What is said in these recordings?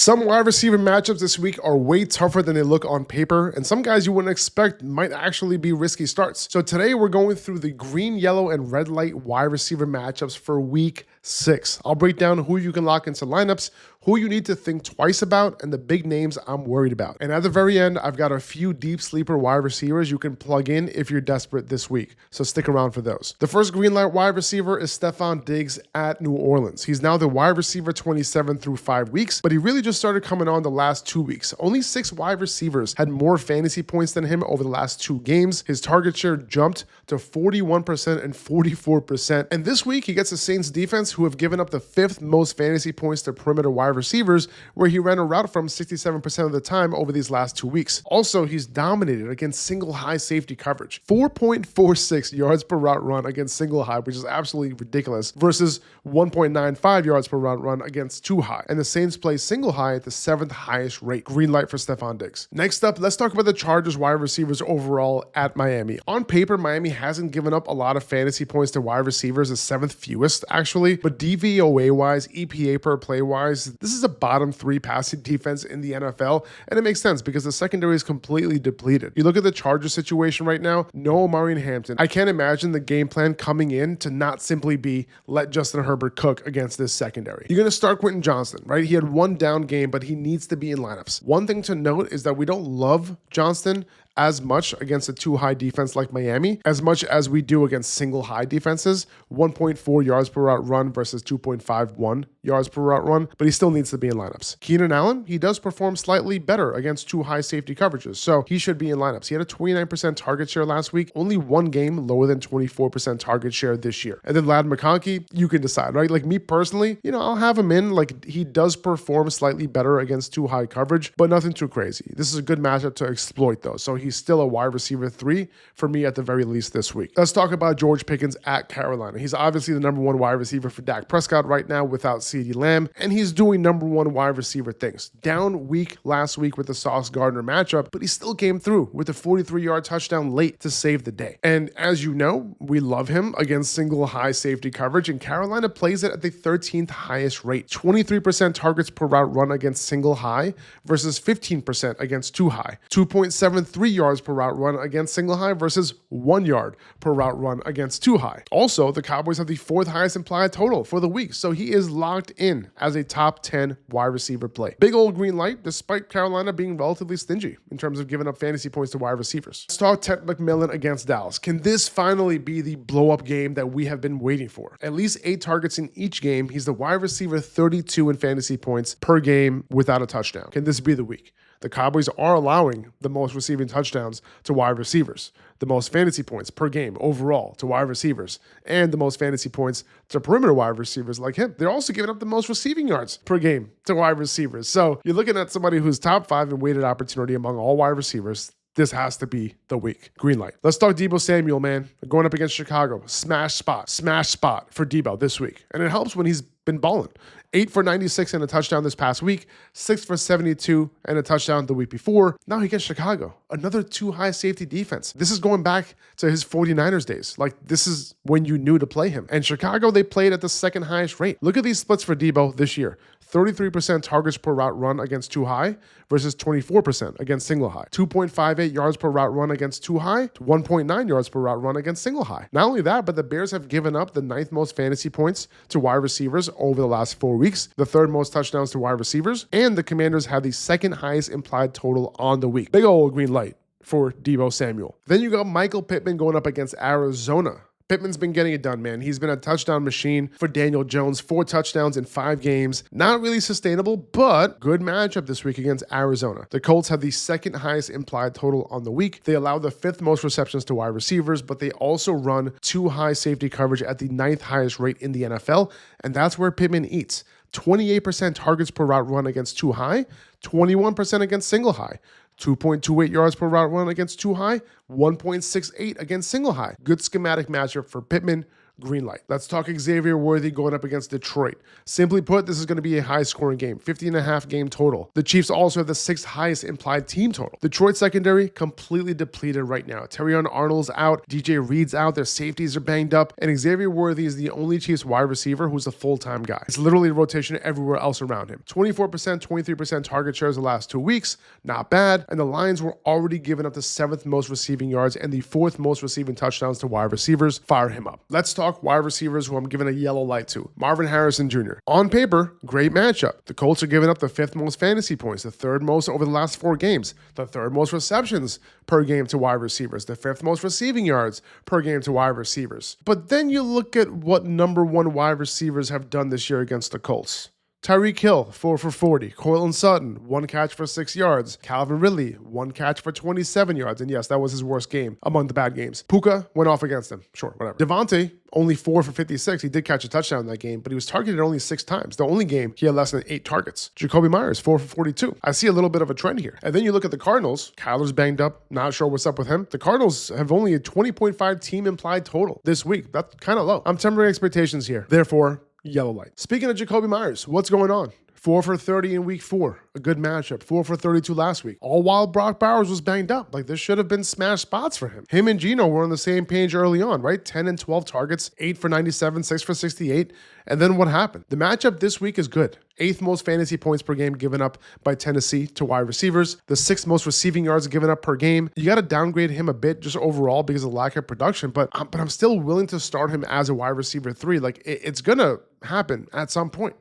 Some wide receiver matchups this week are way tougher than they look on paper, and some guys you wouldn't expect might actually be risky starts. So today we're going through the green, yellow, and red light wide receiver matchups for week 6. I'll break down who you can lock into lineups, who you need to think twice about, and the big names I'm worried about. And at the very end, I've got a few deep sleeper wide receivers you can plug in if you're desperate this week. So stick around for those. The first green light wide receiver is Stefon Diggs at New Orleans. He's now the wide receiver 27 through 5 weeks, but he really just started coming on the last 2 weeks. Only 6 wide receivers had more fantasy points than him over the last 2 games. His target share jumped to 41% and 44%. And this week, he gets the Saints defense, who have given up the 5th most fantasy points to perimeter wide receivers, where he ran a route from 67% of the time over these last 2 weeks. Also, he's dominated against single high safety coverage. 4.46 yards per route run against single high, which is absolutely ridiculous, versus 1.95 yards per route run against 2 high. And the Saints play single high at the 7th highest rate. Green light for Stefon Diggs. Next up, let's talk about the Chargers wide receivers overall at Miami. On paper, Miami hasn't given up a lot of fantasy points to wide receivers, the 7th fewest actually, but DVOA wise, EPA per play wise, this is a bottom 3 passing defense in the NFL, and it makes sense because the secondary is completely depleted. You look at the Chargers situation right now, no Marvin Harrison. I can't imagine the game plan coming in to not simply be let Justin Herbert cook against this secondary. You're going to start Quentin Johnston, right? He had 1 down game, but he needs to be in lineups. One thing to note is that we don't love Johnston as much against a 2-high defense like Miami, as much as we do against single high defenses. 1.4 yards per route run versus 2.51 yards per route run, but he still needs to be in lineups. Keenan Allen, he does perform slightly better against 2 high safety coverages, so he should be in lineups. He had a 29% target share last week, only 1 game lower than 24% target share this year. And then Ladd McConkey, you can decide, right? Like me personally, I'll have him in. Like, he does perform slightly better against 2 high coverage, but nothing too crazy. This is a good matchup to exploit though, so he's still a wide receiver 3 for me at the very least this week. Let's talk about George Pickens at Carolina. He's obviously the number 1 wide receiver for Dak Prescott right now without CeeDee Lamb, and he's doing number 1 wide receiver things. Down week last week with the Sauce Gardner matchup, but he still came through with a 43-yard touchdown late to save the day. And as you know, we love him against single high safety coverage, and Carolina plays it at the 13th highest rate. 23% targets per route run against single high versus 15% against 2 high. 2.73 yards per route run against single high versus 1 yard per route run against 2 high. Also, the Cowboys have the 4th highest implied total for the week, so he is locked in as a top 10 wide receiver play. Big old green light, despite Carolina being relatively stingy in terms of giving up fantasy points to wide receivers. Let's talk Tetairoa McMillan against Dallas. Can this finally be the blow-up game that we have been waiting for? At least 8 targets in each game. He's the wide receiver 32 in fantasy points per game without a touchdown. Can this be the week? The Cowboys are allowing the most receiving touchdowns to wide receivers, the most fantasy points per game overall to wide receivers, and the most fantasy points to perimeter wide receivers like him. They're also giving up the most receiving yards per game to wide receivers. So you're looking at somebody who's top 5 in weighted opportunity among all wide receivers. This has to be the week. Green light. Let's talk Deebo Samuel, man. Going up against Chicago. Smash spot for Deebo this week. And it helps when he's been balling. 8 for 96 and a touchdown this past week, 6 for 72 and a touchdown the week before. Now he gets Chicago, another 2 high safety defense. This is going back to his 49ers days. Like, this is when you knew to play him. And Chicago, they played at the 2nd highest rate. Look at these splits for Deebo this year. 33% targets per route run against 2 high versus 24% against single high. 2.58 yards per route run against 2 high to 1.9 yards per route run against single high. Not only that, but the Bears have given up the 9th most fantasy points to wide receivers over the last 4 weeks, the 3rd most touchdowns to wide receivers, and the Commanders have the 2nd highest implied total on the week. Big old green light for Deebo Samuel. Then you got Michael Pittman going up against Arizona. Pittman's been getting it done, man. He's been a touchdown machine for Daniel Jones. 4 touchdowns in 5 games. Not really sustainable, but good matchup this week against Arizona. The Colts have the 2nd highest implied total on the week. They allow the 5th most receptions to wide receivers, but they also run 2 high safety coverage at the 9th highest rate in the NFL, and that's where Pittman eats. 28% targets per route run against 2 high, 21% against single high. 2.28 yards per route run against 2 high, 1.68 against single high. Good schematic matchup for Pittman. green light. Let's talk Xavier Worthy going up against Detroit. Simply put, this is going to be a high-scoring game, 50.5 game total. The Chiefs also have the 6th highest implied team total. Detroit secondary completely depleted right now. Terrion Arnold's out, DJ Reed's out, their safeties are banged up, and Xavier Worthy is the only Chiefs wide receiver who's a full-time guy. It's literally a rotation everywhere else around him. 24%, 23% target shares the last 2 weeks, not bad, and the Lions were already giving up the 7th most receiving yards and the 4th most receiving touchdowns to wide receivers. Fire him up. Let's talk wide receivers who I'm giving a yellow light to. Marvin Harrison Jr. On paper, great matchup. The Colts are giving up the 5th most fantasy points, the 3rd most over the last 4 games, the 3rd most receptions per game to wide receivers, the 5th most receiving yards per game to wide receivers. But then you look at what number 1 wide receivers have done this year against the Colts. Tyreek Hill, 4 for 40. Courtland Sutton, 1 catch for 6 yards. Calvin Ridley, 1 catch for 27 yards. And yes, that was his worst game among the bad games. Puka went off against him. Sure, whatever. Devontae, only 4 for 56. He did catch a touchdown in that game, but he was targeted only 6 times. The only game he had less than 8 targets. Jakobi Meyers, 4 for 42. I see a little bit of a trend here. And then you look at the Cardinals. Kyler's banged up. Not sure what's up with him. The Cardinals have only a 20.5 team implied total this week. That's kind of low. I'm tempering expectations here. Therefore, yellow light. Speaking of Jakobi Meyers, what's going on? 4 for 30 in week 4. A good matchup. 4 for 32 last week. All while Brock Bowers was banged up. Like, this should have been smash spots for him. Him and Geno were on the same page early on, right? 10 and 12 targets, 8 for 97, 6 for 68. And then what happened? The matchup this week is good. 8th most fantasy points per game given up by Tennessee to wide receivers. The 6th most receiving yards given up per game. You got to downgrade him a bit just overall because of lack of production, but I'm still willing to start him as a wide receiver 3. Like, it's going to happen at some point.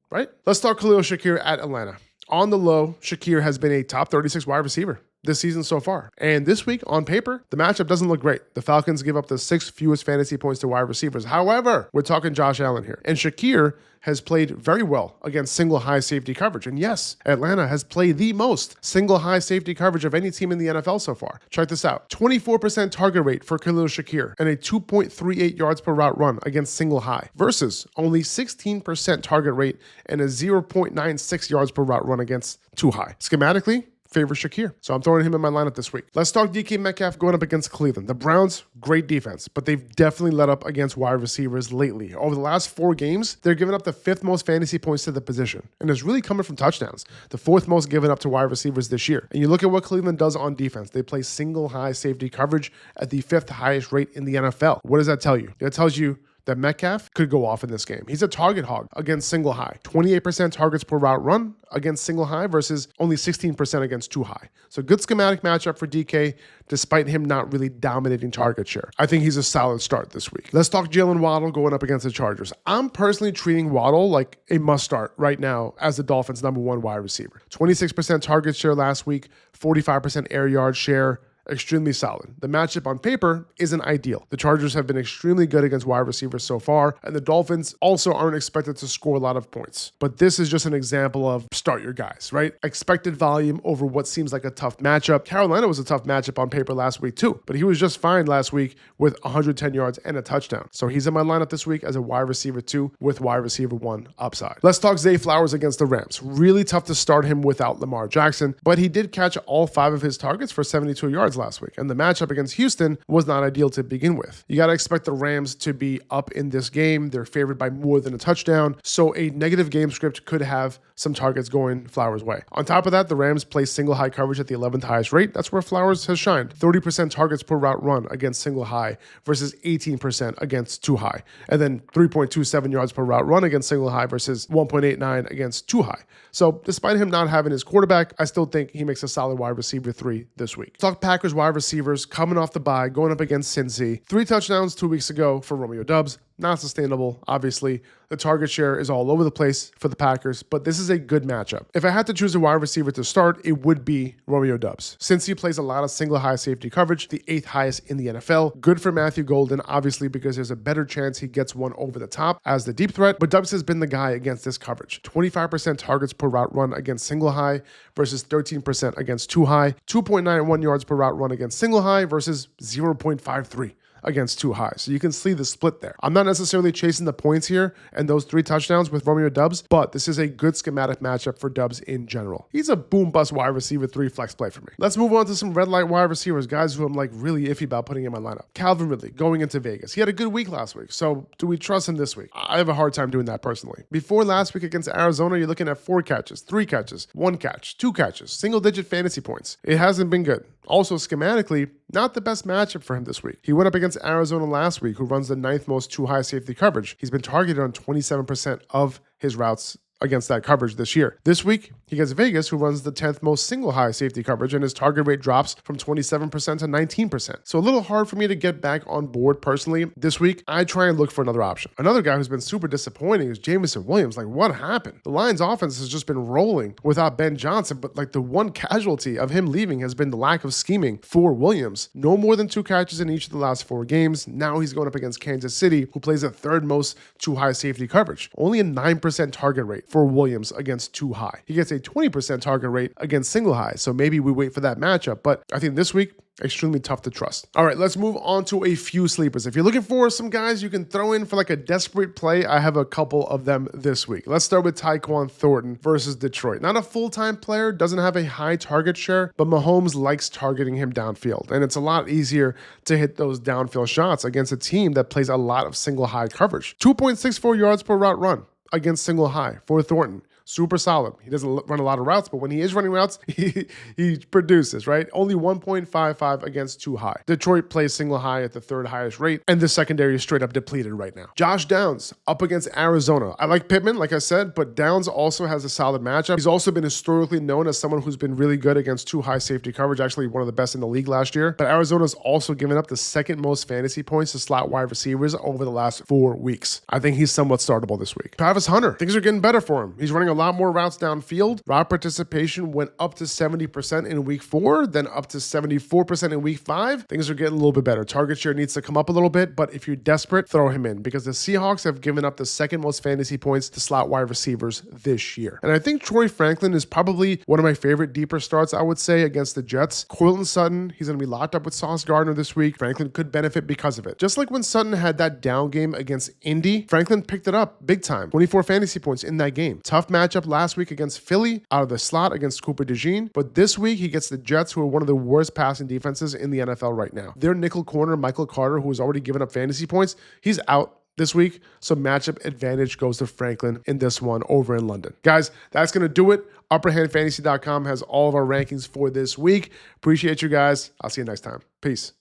Right? Let's talk Kahlil Shakir at Atlanta. On the low, Shakir has been a top 36 wide receiver this season so far. And this week, on paper, the matchup doesn't look great. The Falcons give up the 6th fewest fantasy points to wide receivers. However, we're talking Josh Allen here. And Shakir has played very well against single high safety coverage. And yes, Atlanta has played the most single high safety coverage of any team in the NFL so far. Check this out. 24% target rate for Khalil Shakir and a 2.38 yards per route run against single high versus only 16% target rate and a 0.96 yards per route run against too high. Schematically, favor Shakir. So I'm throwing him in my lineup this week. Let's talk DK Metcalf going up against Cleveland. The Browns, great defense, but they've definitely let up against wide receivers lately. Over the last 4 games, they're giving up the 5th most fantasy points to the position. And it's really coming from touchdowns. The 4th most given up to wide receivers this year. And you look at what Cleveland does on defense. They play single high safety coverage at the 5th highest rate in the NFL. What does that tell you? It tells you that Metcalf could go off in this game. He's a target hog against single high. 28% targets per route run against single high versus only 16% against too high. So good schematic matchup for DK, despite him not really dominating target share. I think he's a solid start this week. Let's talk Jaylen Waddle going up against the Chargers. I'm personally treating Waddle like a must start right now as the Dolphins' #1 wide receiver. 26% target share last week, 45% air yard share. Extremely solid. The matchup on paper isn't ideal. The Chargers have been extremely good against wide receivers so far, and the Dolphins also aren't expected to score a lot of points. But this is just an example of start your guys, right? Expected volume over what seems like a tough matchup. Carolina was a tough matchup on paper last week too, but he was just fine last week with 110 yards and a touchdown. So he's in my lineup this week as a wide receiver 2 with wide receiver 1 upside. Let's talk Zay Flowers against the Rams. Really tough to start him without Lamar Jackson, but he did catch all 5 of his targets for 72 yards last week, and the matchup against Houston was not ideal to begin with. You got to expect the Rams to be up in this game. They're favored by more than a touchdown, so a negative game script could have some targets going Flowers' way. On top of that, the Rams play single high coverage at the 11th highest rate. That's where Flowers has shined. 30% targets per route run against single high versus 18% against too high, and then 3.27 yards per route run against single high versus 1.89 against too high. So despite him not having his quarterback, I still think he makes a solid wide receiver 3 this week. Talk Packers wide receivers coming off the bye, going up against Cincy. 3 touchdowns 2 weeks ago for Romeo Doubs. Not sustainable, obviously. The target share is all over the place for the Packers, but this is a good matchup. If I had to choose a wide receiver to start, it would be Romeo Doubs. Since he plays a lot of single high safety coverage, the 8th highest in the NFL. Good for Matthew Golden, obviously, because there's a better chance he gets one over the top as the deep threat, but Doubs has been the guy against this coverage. 25% targets per route run against single high versus 13% against too high. 2.91 yards per route run against single high versus 0.53 against too high. So you can see the split there. I'm not necessarily chasing the points here and those 3 touchdowns with Romeo Doubs, but this is a good schematic matchup for Doubs in general. He's a boom bust wide receiver 3 flex play for me. Let's move on to some red light wide receivers, guys who I'm like really iffy about putting in my lineup. Calvin Ridley going into Vegas. He had a good week last week. So do we trust him this week? I have a hard time doing that personally. Before last week against Arizona, you're looking at 4 catches, 3 catches, 1 catch, 2 catches, single digit fantasy points. It hasn't been good. Also, schematically, not the best matchup for him this week. He went up against Arizona last week, who runs the 9th most too high safety coverage. He's been targeted on 27% of his routes against that coverage this year. This week, he gets Vegas, who runs the 10th most single high safety coverage, and his target rate drops from 27% to 19%. So a little hard for me to get back on board personally. This week, I try and look for another option. Another guy who's been super disappointing is Jameson Williams. Like, what happened? The Lions offense has just been rolling without Ben Johnson, but like the one casualty of him leaving has been the lack of scheming for Williams. No more than 2 catches in each of the last 4 games. Now he's going up against Kansas City, who plays the 3rd most too high safety coverage. Only a 9% target rate for Williams against too high. He gets a 20% target rate against single high, so maybe we wait for that matchup, but I think this week, extremely tough to trust. All right, let's move on to a few sleepers. If you're looking for some guys you can throw in for like a desperate play, I have a couple of them this week. Let's start with Tyquan Thornton versus Detroit. Not a full-time player, doesn't have a high target share, but Mahomes likes targeting him downfield, and it's a lot easier to hit those downfield shots against a team that plays a lot of single high coverage. 2.64 yards per route run against single high for Thornton. Super solid. He doesn't run a lot of routes, but when he is running routes, he produces, right? Only 1.55 against too high. Detroit plays single high at the 3rd highest rate, and the secondary is straight up depleted right now. Josh Downs up against Arizona. I like Pittman, like I said, but Downs also has a solid matchup. He's also been historically known as someone who's been really good against too high safety coverage, actually one of the best in the league last year. But Arizona's also given up the 2nd most fantasy points to slot wide receivers over the last 4 weeks. I think he's somewhat startable this week. Travis Hunter, things are getting better for him. He's running a lot more routes downfield. Route participation went up to 70% in week 4, then up to 74% in week 5. Things are getting a little bit better. Target share needs to come up a little bit, but if you're desperate, throw him in because the Seahawks have given up the 2nd most fantasy points to slot wide receivers this year. And I think Troy Franklin is probably one of my favorite deeper starts, I would say, against the Jets. Courtland Sutton, he's going to be locked up with Sauce Gardner this week. Franklin could benefit because of it. Just like when Sutton had that down game against Indy, Franklin picked it up big time. 24 fantasy points in that game. Tough matchup last week against Philly, out of the slot against Cooper DeJean, but this week he gets the Jets, who are one of the worst passing defenses in the NFL right now. Their nickel corner, Michael Carter, who has already given up fantasy points, he's out this week, so matchup advantage goes to Franklin in this one over in London. Guys, that's going to do it. UpperhandFantasy.com has all of our rankings for this week. Appreciate you guys. I'll see you next time. Peace.